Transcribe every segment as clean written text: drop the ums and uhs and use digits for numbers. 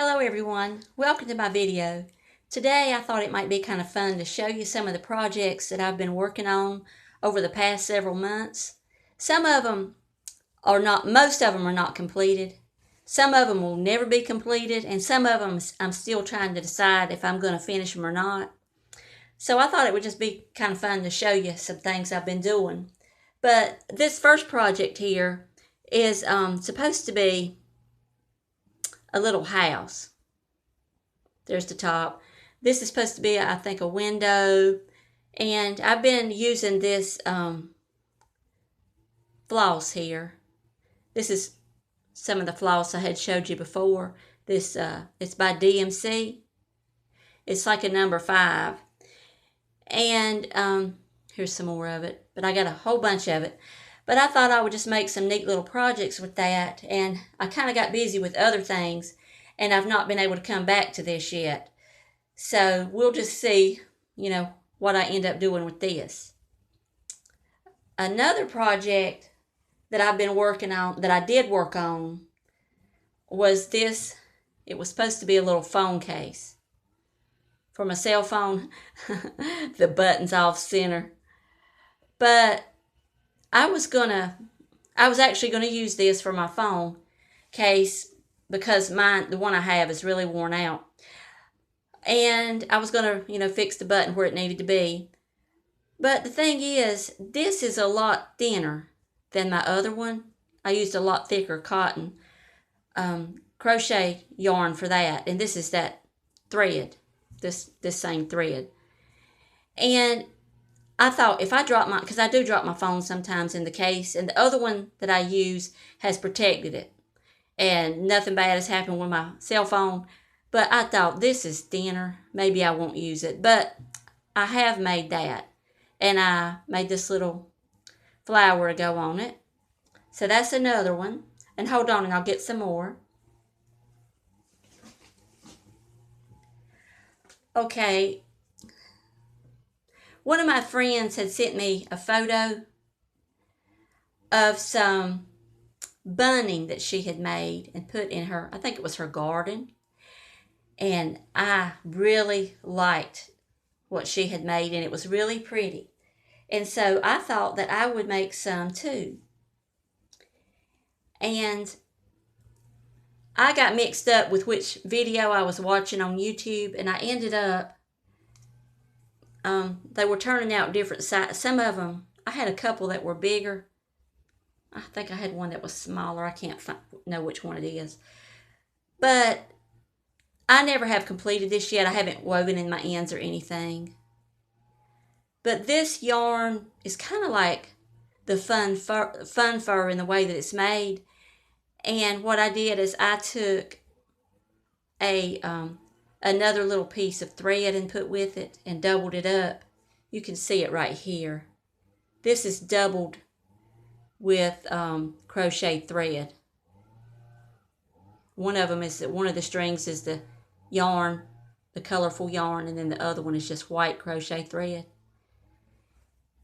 Hello everyone, welcome to my video. Today I thought it might be kind of fun to show you some of the projects that I've been working on over the past several months. Some of them are not, most of them are not completed. Some of them will never be completed, and some of them I'm still trying to decide if I'm going to finish them or not. So I thought it would just be kind of fun to show you some things I've been doing. But this first project here is supposed to be a little house. There's the top. This is supposed to be, I think, a window. And I've been using this floss here. This is some of the floss I had showed you before. This it's by DMC. It's like a number 5. And here's some more of it. But I got a whole bunch of it. But I thought I would just make some neat little projects with that. And I kind of got busy with other things. And I've not been able to come back to this yet. So we'll just see, what I end up doing with this. Another project that I've been working on, that I did work on, was this. It was supposed to be a little phone case for my cell phone. The button's off center. But I was actually gonna use this for my phone case because the one I have is really worn out. And I was gonna, fix the button where it needed to be. But the thing is, this is a lot thinner than my other one. I used a lot thicker cotton crochet yarn for that, and this is that thread, this same thread. And I thought if I drop because I do drop my phone sometimes in the case, and the other one that I use has protected it, and nothing bad has happened with my cell phone. But I thought this is thinner, maybe I won't use it. But I have made that, and I made this little flower to go on it. So that's another one. And hold on, and I'll get some more. Okay. One of my friends had sent me a photo of some bunning that she had made and put in her, I think it was her garden. And I really liked what she had made, and it was really pretty. And so I thought that I would make some too. And I got mixed up with which video I was watching on YouTube, and I ended up they were turning out different sizes. Some of them, I had a couple that were bigger. I think I had one that was smaller. I can't know which one it is. But I never have completed this yet. I haven't woven in my ends or anything. But this yarn is kind of like the fun fur in the way that it's made. And what I did is I took another little piece of thread and put with it and doubled it up. You can see it right here. This is doubled with crochet thread. One of the strings is the yarn, the colorful yarn, and then the other one is just white crochet thread.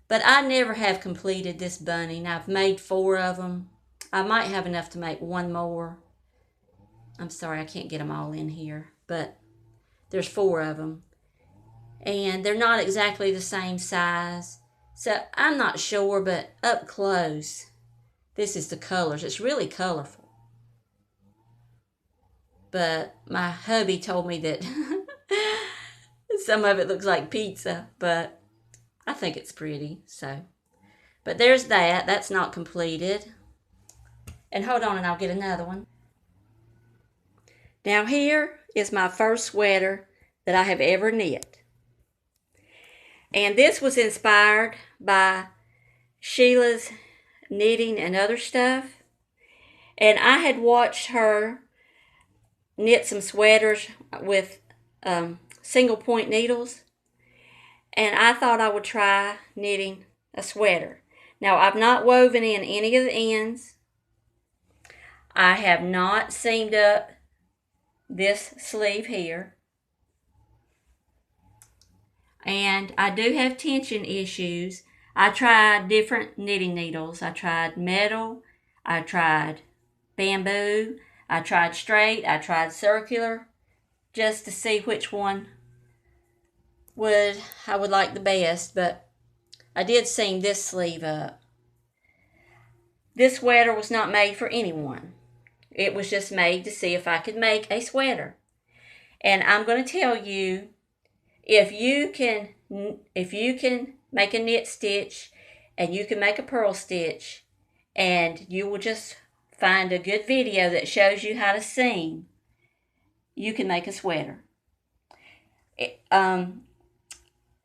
But I never have completed this bunny. I've made 4 of them. I might have enough to make one more. I'm sorry, I can't get them all in here, but there's 4 of them. And they're not exactly the same size. So I'm not sure, but up close, this is the colors. It's really colorful. But my hubby told me that some of it looks like pizza, but I think it's pretty. But there's that. That's not completed. And hold on, and I'll get another one. Now here is my first sweater that I have ever knit. And this was inspired by Sheila's knitting and other stuff. And I had watched her knit some sweaters with single point needles. And I thought I would try knitting a sweater. Now, I've not woven in any of the ends. I have not seamed up this sleeve here. And I do have tension issues. I tried different knitting needles. I tried metal. I tried bamboo. I tried straight, I tried circular, just to see which one I would like the best, but I did seam this sleeve up. This sweater was not made for anyone. It was just made to see if I could make a sweater. And I'm going to tell you, if you can make a knit stitch and you can make a purl stitch, and you will just find a good video that shows you how to seam, you can make a sweater.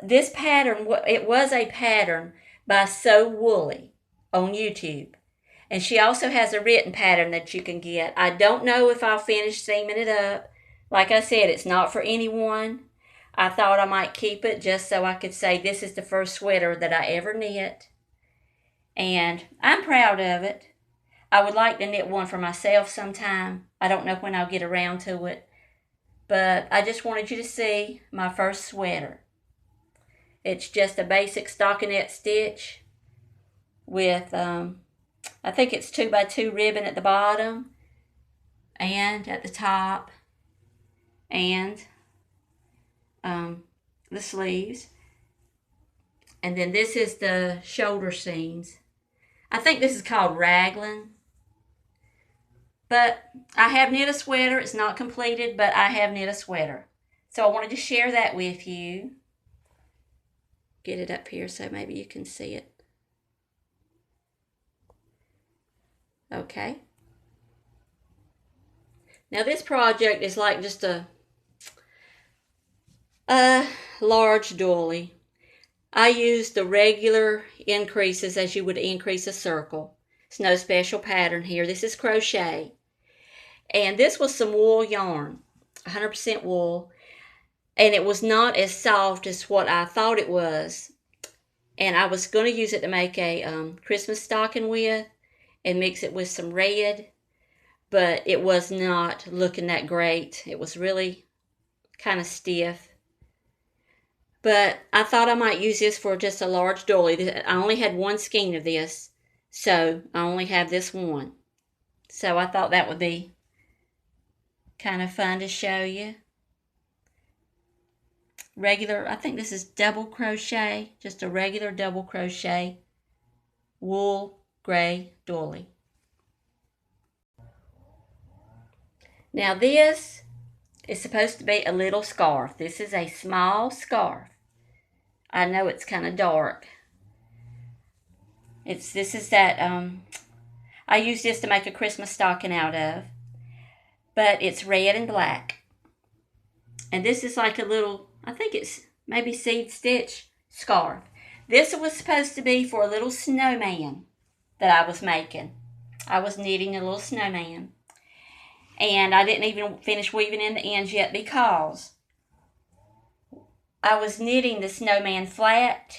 This pattern, it was a pattern by Sew Woolly on YouTube. And she also has a written pattern that you can get. I don't know if I'll finish seaming it up. Like I said, it's not for anyone. I thought I might keep it just so I could say this is the first sweater that I ever knit. And I'm proud of it. I would like to knit one for myself sometime. I don't know when I'll get around to it. But I just wanted you to see my first sweater. It's just a basic stockinette stitch with, I think it's 2x2 ribbon at the bottom and at the top, and the sleeves. And then this is the shoulder seams. I think this is called raglan. But I have knit a sweater. It's not completed, but I have knit a sweater. So I wanted to share that with you. Get it up here so maybe you can see it. Okay. Now this project is like just a large doily. I used the regular increases as you would increase a circle. It's no special pattern here. This is crochet. And this was some wool yarn, 100% wool. And it was not as soft as what I thought it was. And I was going to use it to make a Christmas stocking with and mix it with some red. But it was not looking that great. It was really kind of stiff. But I thought I might use this for just a large doily. I only had one skein of this, so I only have this one. So I thought that would be kind of fun to show you. Regular, I think this is double crochet, just a regular double crochet wool gray doily. Now this is supposed to be a little scarf. This is a small scarf. I know it's kind of dark. This is that, I used this to make a Christmas stocking out of. But it's red and black. And this is like a little, I think it's maybe seed stitch scarf. This was supposed to be for a little snowman that I was making. I was knitting a little snowman. And I didn't even finish weaving in the ends yet because I was knitting the snowman flat,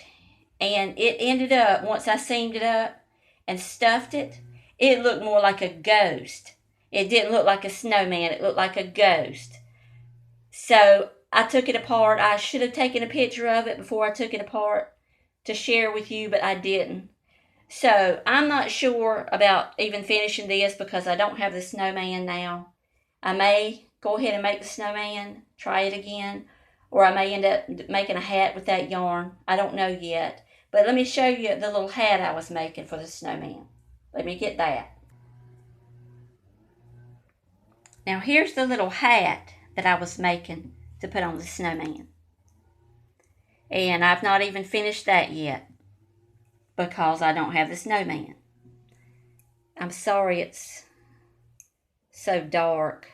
and it ended up, once I seamed it up and stuffed it, it looked more like a ghost. It didn't look like a snowman, it looked like a ghost. So I took it apart. I should have taken a picture of it before I took it apart to share with you, but I didn't. So I'm not sure about even finishing this because I don't have the snowman now. I may go ahead and make the snowman, try it again, or I may end up making a hat with that yarn. I don't know yet. But let me show you the little hat I was making for the snowman. Let me get that. Now here's the little hat that I was making to put on the snowman. And I've not even finished that yet because I don't have the snowman. I'm sorry it's so dark.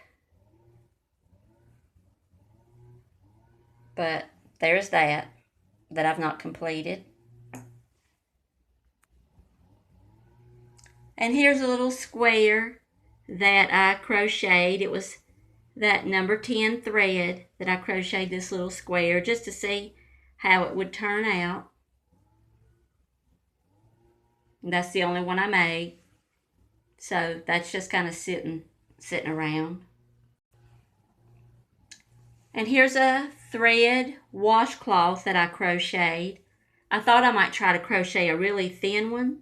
But there's that I've not completed. And here's a little square that I crocheted. It was that number 10 thread that I crocheted this little square just to see how it would turn out. And that's the only one I made. So that's just kind of sitting around. And here's a thread washcloth that I crocheted. I thought I might try to crochet a really thin one.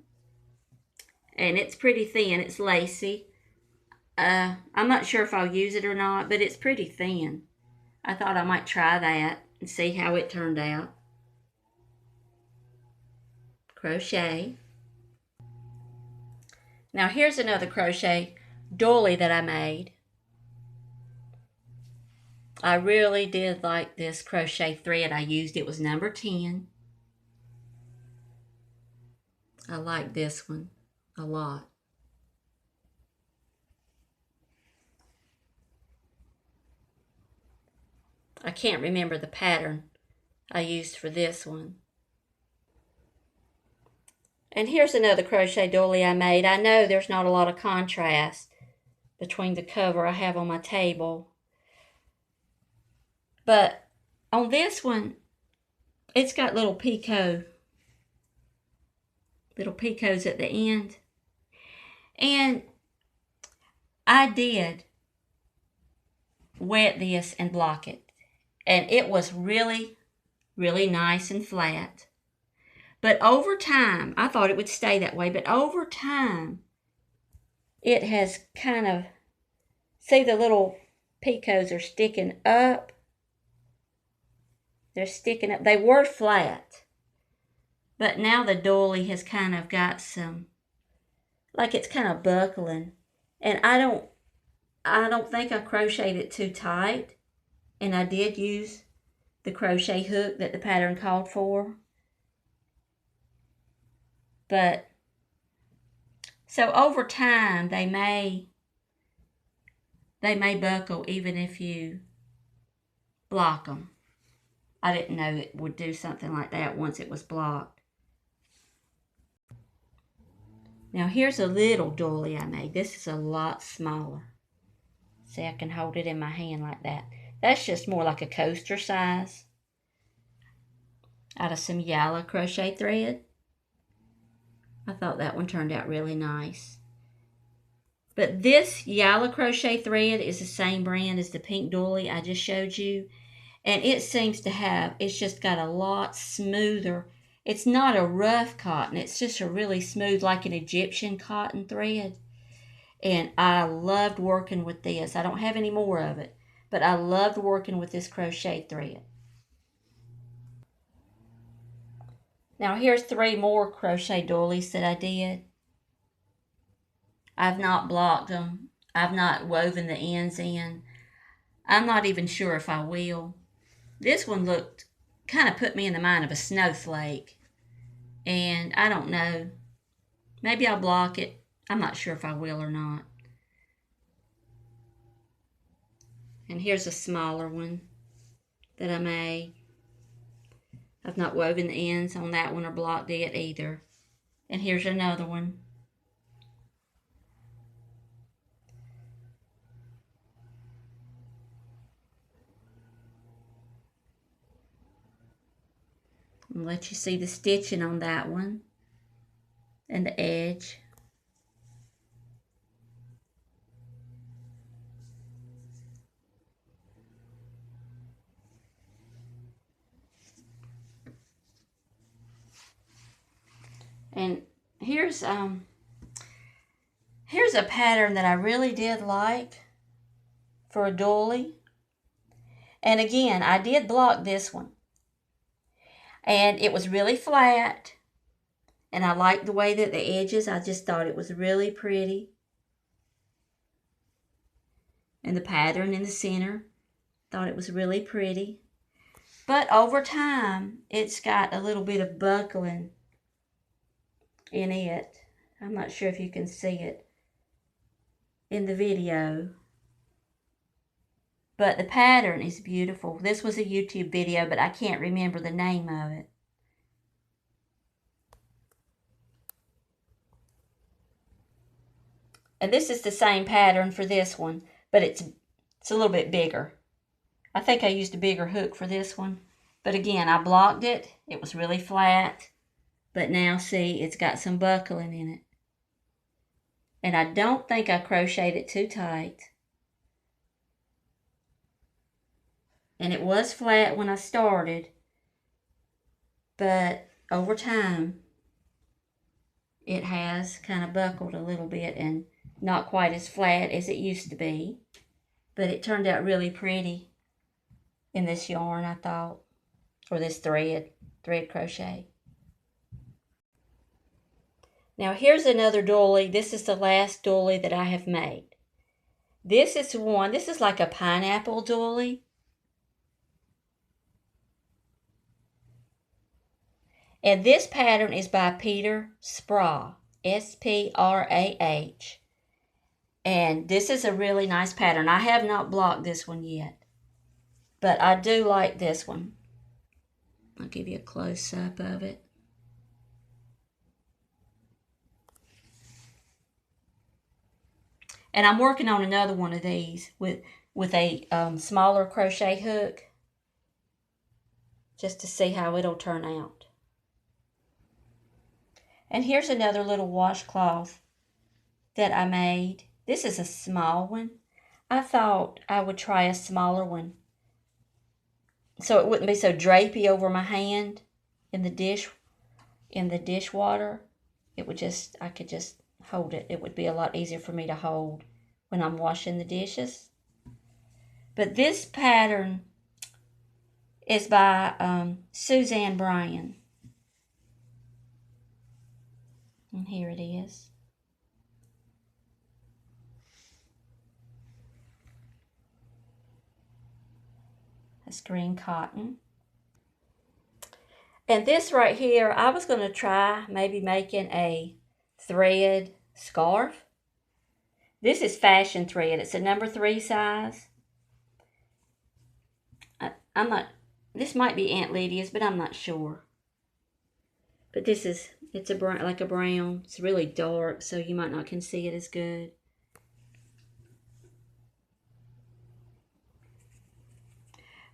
And it's pretty thin, it's lacy. I'm not sure if I'll use it or not, but it's pretty thin. I thought I might try that and see how it turned out. Crochet. Now here's another crochet doily that I made. I really did like this crochet thread I used. It was number 10. I like this one a lot. I can't remember the pattern I used for this one. And here's another crochet doily I made. I know there's not a lot of contrast between the cover I have on my table, but on this one, it's got little picots at the end. And I did wet this and block it. And it was really, really nice and flat. But over time, I thought it would stay that way, but over time, it has kind of, see the little picots are sticking up. They're sticking up. They were flat. But now the doily has kind of got some, like it's kind of buckling. And I don't think I crocheted it too tight. And I did use the crochet hook that the pattern called for. But, so over time, they may buckle even if you block them. I didn't know it would do something like that once it was blocked. Now here's a little doily I made. This is a lot smaller. See, I can hold it in my hand like that. That's just more like a coaster size. Out of some yellow crochet thread. I thought that one turned out really nice. But this yellow crochet thread is the same brand as the pink doily I just showed you. And it seems to have, it's just got a lot smoother. It's not a rough cotton. It's just a really smooth, like an Egyptian cotton thread. And I loved working with this. I don't have any more of it. But I loved working with this crochet thread. Now here's 3 more crochet doilies that I did. I've not blocked them. I've not woven the ends in. I'm not even sure if I will. This one kind of put me in the mind of a snowflake. And I don't know. Maybe I'll block it. I'm not sure if I will or not. And here's a smaller one that I made. I've not woven the ends on that one or blocked it either. And here's another one. I'll let you see the stitching on that one and the edge. And here's a pattern that I really did like for a doily. And again, I did block this one. And it was really flat. And I liked the way that the edges, I just thought it was really pretty. And the pattern in the center, thought it was really pretty. But over time, it's got a little bit of buckling in it. I'm not sure if you can see it in the video. But the pattern is beautiful. This was a YouTube video, but I can't remember the name of it. And this is the same pattern for this one, but it's a little bit bigger. I think I used a bigger hook for this one. But again, I blocked it. It was really flat. But now, see, it's got some buckling in it. And I don't think I crocheted it too tight. And it was flat when I started. But over time, it has kind of buckled a little bit and not quite as flat as it used to be. But it turned out really pretty in this yarn, I thought, or this thread crochet. Now here's another doily. This is the last doily that I have made. This is like a pineapple doily. And this pattern is by Peter Sprah, S-P-R-A-H. And this is a really nice pattern. I have not blocked this one yet, but I do like this one. I'll give you a close-up of it. And I'm working on another one of these with a smaller crochet hook, just to see how it'll turn out. And here's another little washcloth that I made. This is a small one. I thought I would try a smaller one so it wouldn't be so drapey over my hand in the dishwater. I could just hold it. It would be a lot easier for me to hold when I'm washing the dishes. But this pattern is by Suzanne Bryan. And here it is. That's green cotton. And this right here, I was going to try maybe making a thread scarf. This is fashion thread. It's a number 3 size. This might be Aunt Lydia's, but I'm not sure. But it's like a brown. It's really dark, so you might not can see it as good.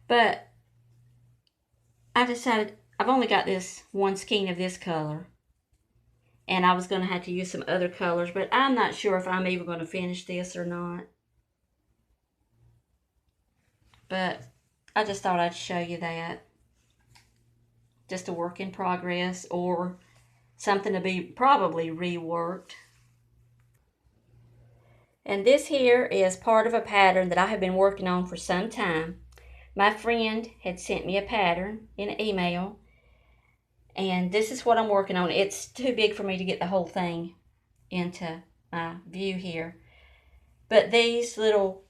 But I decided I've only got this one skein of this color. And I was going to have to use some other colors, but I'm not sure if I'm even going to finish this or not. But I just thought I'd show you that. Just a work in progress, or something to be probably reworked. And this here is part of a pattern that I have been working on for some time. My friend had sent me a pattern in an email, and this is what I'm working on. It's too big for me to get the whole thing into my view here. But these little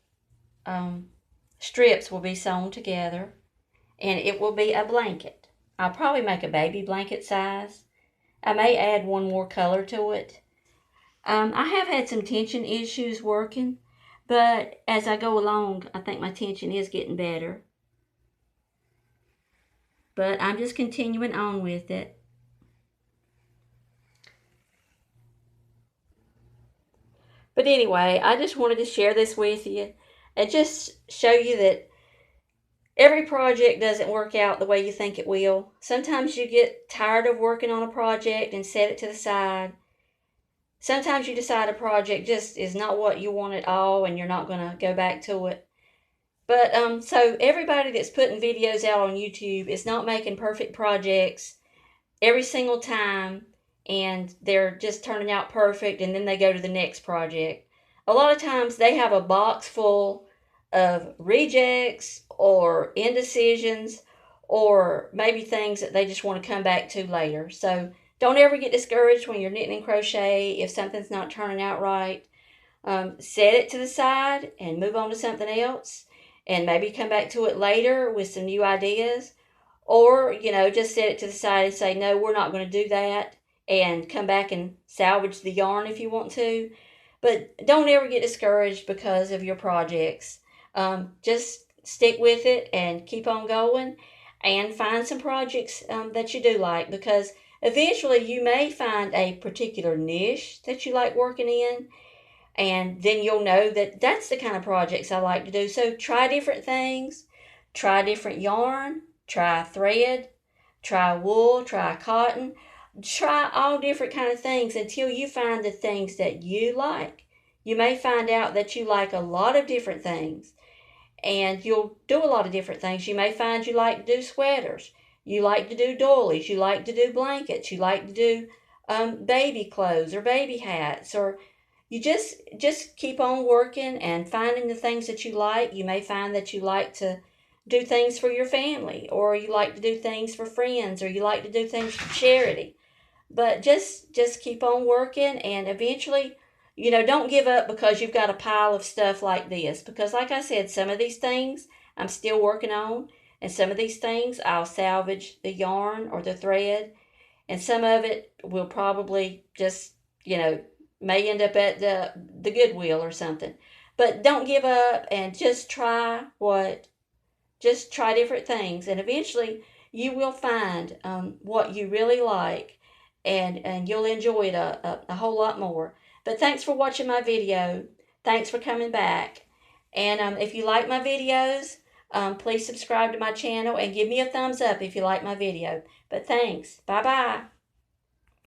strips will be sewn together, and it will be a blanket. I'll probably make a baby blanket size. I may add one more color to it. I have had some tension issues working, but as I go along, I think my tension is getting better. But I'm just continuing on with it. But anyway, I just wanted to share this with you and just show you that every project doesn't work out the way you think it will. Sometimes you get tired of working on a project and set it to the side. Sometimes you decide a project just is not what you want at all and you're not going to go back to it. But so everybody that's putting videos out on YouTube is not making perfect projects every single time, and they're just turning out perfect, and then they go to the next project. A lot of times they have a box full of rejects or indecisions, or maybe things that they just want to come back to later. So don't ever get discouraged when you're knitting and crochet if something's not turning out right. Set it to the side and move on to something else, and maybe come back to it later with some new ideas. Or, just set it to the side and say, no, we're not going to do that, and come back and salvage the yarn if you want to. But don't ever get discouraged because of your projects. Just stick with it and keep on going, and find some projects that you do like, because eventually you may find a particular niche that you like working in, and then you'll know that that's the kind of projects I like to do. So try different things, try different yarn, try thread, try wool, try cotton, try all different kind of things until you find the things that you like. You may find out that you like a lot of different things, and you'll do a lot of different things. You may find you like to do sweaters, you like to do doilies, you like to do blankets, you like to do baby clothes or baby hats, or you just keep on working and finding the things that you like. You may find that you like to do things for your family, or you like to do things for friends, or you like to do things for charity. But just keep on working, and eventually, don't give up because you've got a pile of stuff like this. Because like I said, some of these things I'm still working on, and some of these things I'll salvage the yarn or the thread, and some of it will probably just, may end up at the Goodwill or something. But don't give up, and just try different things, and eventually you will find what you really like, and you'll enjoy it a whole lot more. But thanks for watching my video. Thanks for coming back. And if you like my videos, please subscribe to my channel and give me a thumbs up if you like my video. But thanks. Bye-bye.